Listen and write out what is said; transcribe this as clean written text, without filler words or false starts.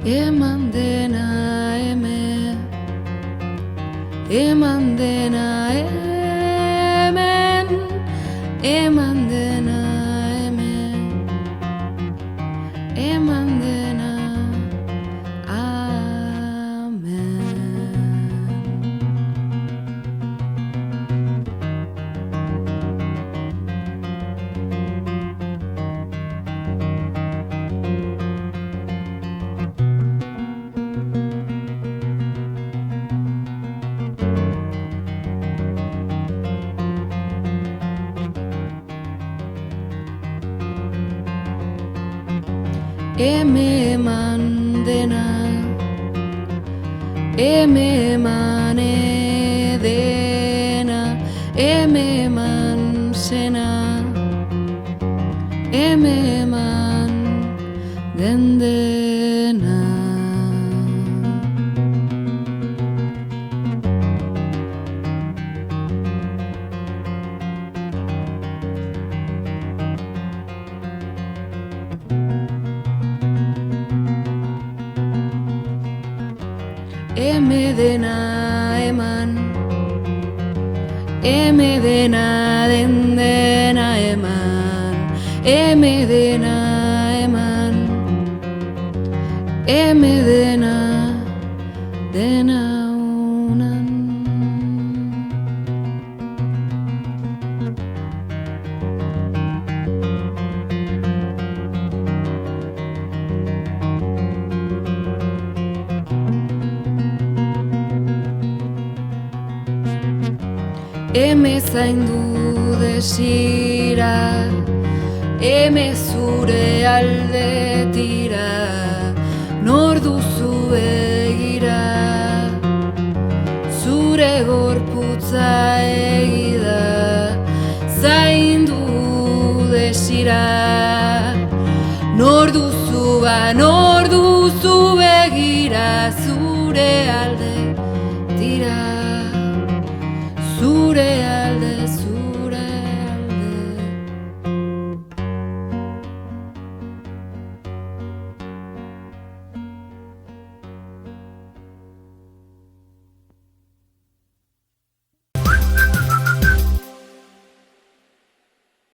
Eman dena hemen, eman dena hemen, eman dena hemen, eman dena amen. Eman dena, eman edena, eman zena, eman den dena. Dena eman, dena den dena eman, dena eman, dena dena unan. Zaindu desira, zure alde tira, nor duzu begira, zure gorputza egida, zaindu desira, nor duzu begira, zure alde